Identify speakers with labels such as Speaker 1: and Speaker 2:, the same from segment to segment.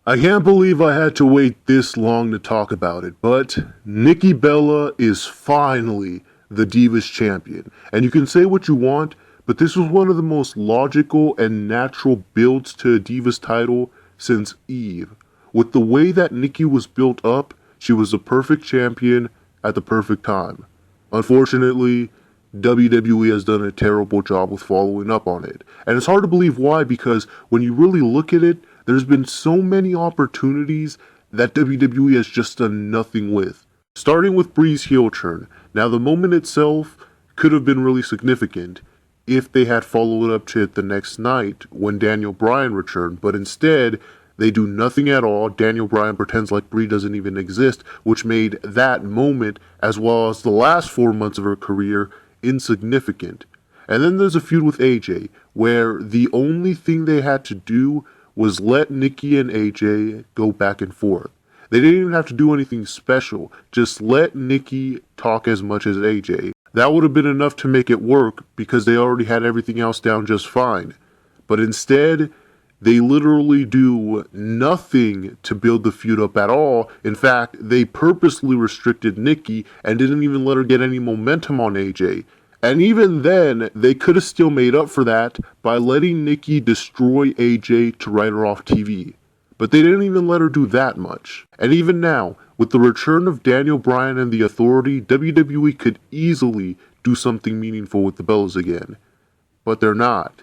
Speaker 1: I can't believe I had to wait this long to talk about it, but Nikki Bella is finally the Divas Champion. And you can say what you want, but this was one of the most logical and natural builds to a Divas title since Eve. With the way that Nikki was built up, she was the perfect champion at the perfect time. Unfortunately, WWE has done a terrible job with following up on it. And it's hard to believe why, because when you really look at it, there's been so many opportunities that WWE has just done nothing with. Starting with Brie's heel turn. Now, the moment itself could have been really significant if they had followed up to it the next night when Daniel Bryan returned, but instead, they do nothing at all. Daniel Bryan pretends like Brie doesn't even exist, which made that moment, as well as the last 4 months of her career, insignificant. And then there's a feud with AJ, where the only thing they had to do was let Nikki and AJ go back and forth. They didn't even have to do anything special, just let Nikki talk as much as AJ. That would have been enough to make it work because they already had everything else down just fine. But instead, they literally do nothing to build the feud up at all. In fact, they purposely restricted Nikki and didn't even let her get any momentum on AJ. And even then, they could have still made up for that by letting Nikki destroy AJ to write her off TV. But they didn't even let her do that much. And even now, with the return of Daniel Bryan and the Authority, WWE could easily do something meaningful with the Bellas again. But they're not.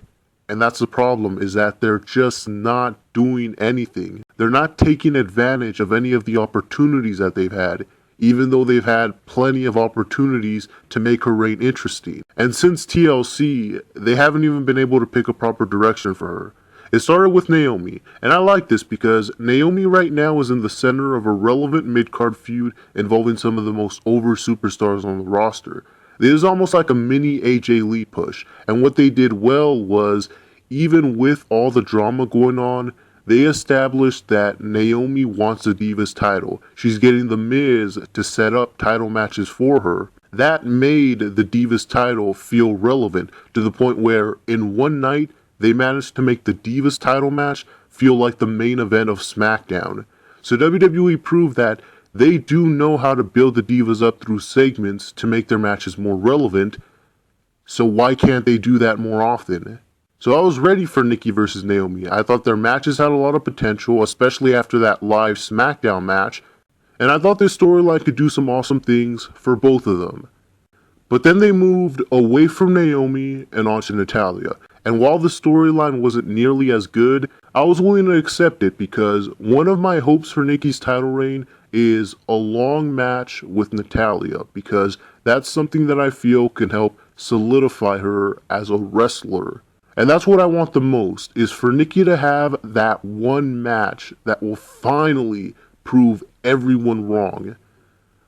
Speaker 1: And that's the problem, is that they're just not doing anything. They're not taking advantage of any of the opportunities that they've had, even though they've had plenty of opportunities to make her reign interesting. And since TLC, they haven't even been able to pick a proper direction for her. It started with Naomi, and I like this because Naomi right now is in the center of a relevant mid-card feud involving some of the most over superstars on the roster. It is almost like a mini AJ Lee push, and what they did well was, even with all the drama going on, they established that Naomi wants the Divas title. She's getting The Miz to set up title matches for her. That made the Divas title feel relevant to the point where in one night, they managed to make the Divas title match feel like the main event of SmackDown. So WWE proved that they do know how to build the Divas up through segments to make their matches more relevant. So why can't they do that more often? So I was ready for Nikki versus Naomi. I thought their matches had a lot of potential, especially after that live SmackDown match, and I thought this storyline could do some awesome things for both of them. But then they moved away from Naomi and onto Natalya, and while the storyline wasn't nearly as good, I was willing to accept it because one of my hopes for Nikki's title reign is a long match with Natalya, because that's something that I feel can help solidify her as a wrestler. And that's what I want the most, is for Nikki to have that one match that will finally prove everyone wrong.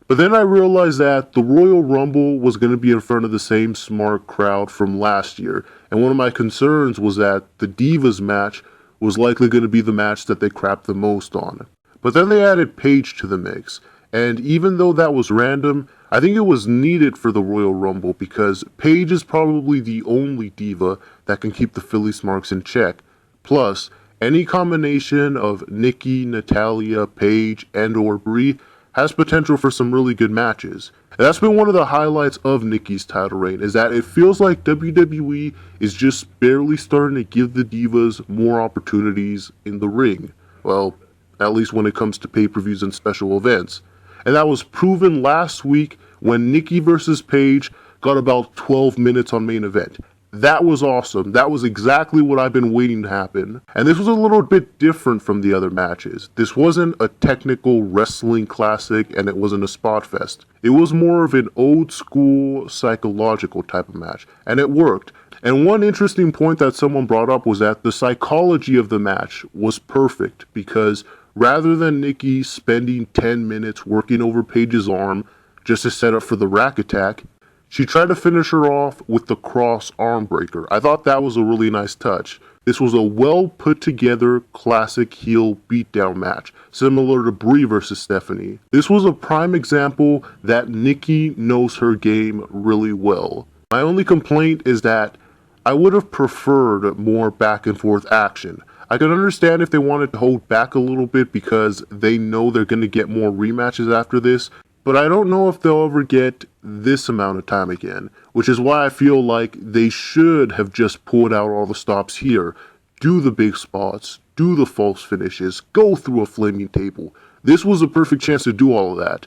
Speaker 1: But then I realized that the Royal Rumble was going to be in front of the same smart crowd from last year, and one of my concerns was that the Divas match was likely going to be the match that they crapped the most on. But then they added Paige to the mix, and even though that was random, I think it was needed for the Royal Rumble because Paige is probably the only diva that can keep the Philly Smarks in check. Plus, any combination of Nikki, Natalya, Paige, and or Brie has potential for some really good matches. And that's been one of the highlights of Nikki's title reign, is that it feels like WWE is just barely starting to give the divas more opportunities in the ring. Well, at least when it comes to pay-per-views and special events. And that was proven last week when Nikki versus Paige got about 12 minutes on main event. That was awesome. That was exactly what I've been waiting to happen. And this was a little bit different from the other matches. This wasn't a technical wrestling classic and it wasn't a spot fest. It was more of an old school psychological type of match. And it worked. And one interesting point that someone brought up was that the psychology of the match was perfect because rather than Nikki spending 10 minutes working over Paige's arm just to set up for the rack attack, she tried to finish her off with the cross arm breaker. I thought that was a really nice touch. This was a well put together classic heel beatdown match, similar to Brie versus Stephanie. This was a prime example that Nikki knows her game really well. My only complaint is that I would have preferred more back and forth action. I can understand if they wanted to hold back a little bit because they know they're going to get more rematches after this, but I don't know if they'll ever get this amount of time again, which is why I feel like they should have just pulled out all the stops here, do the big spots, do the false finishes, go through a flaming table. This was a perfect chance to do all of that.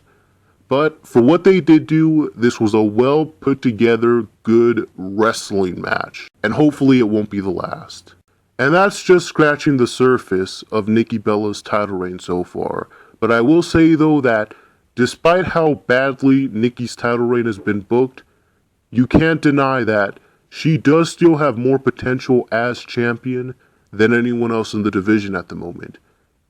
Speaker 1: But for what they did do, this was a well put together, good wrestling match. And hopefully it won't be the last. And that's just scratching the surface of Nikki Bella's title reign so far. But I will say though that despite how badly Nikki's title reign has been booked, you can't deny that she does still have more potential as champion than anyone else in the division at the moment.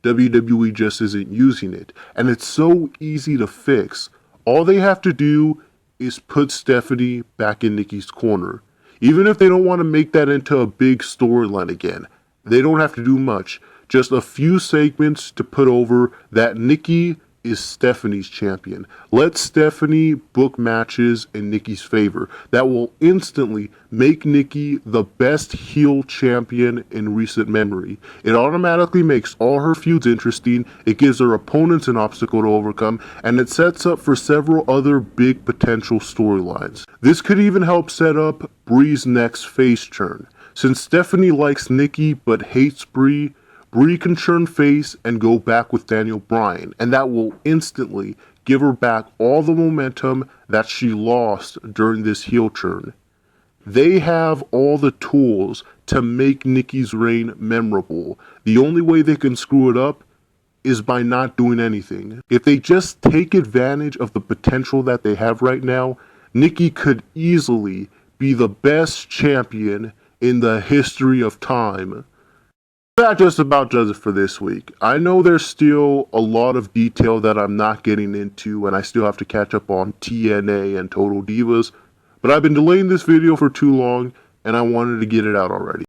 Speaker 1: WWE just isn't using it, and it's so easy to fix. All they have to do is put Stephanie back in Nikki's corner. Even if they don't want to make that into a big storyline again, they don't have to do much. Just a few segments to put over that Nikki is Stephanie's champion. Let Stephanie book matches in Nikki's favor. That will instantly make Nikki the best heel champion in recent memory. It automatically makes all her feuds interesting, it gives her opponents an obstacle to overcome, and it sets up for several other big potential storylines. This could even help set up Brie's next face turn. Since Stephanie likes Nikki but hates Brie, Brie can turn face and go back with Daniel Bryan, and that will instantly give her back all the momentum that she lost during this heel turn. They have all the tools to make Nikki's reign memorable. The only way they can screw it up is by not doing anything. If they just take advantage of the potential that they have right now, Nikki could easily be the best champion in the history of time. That just about does it for this week. I know there's still a lot of detail that I'm not getting into, and I still have to catch up on TNA and Total Divas, but I've been delaying this video for too long, and I wanted to get it out already.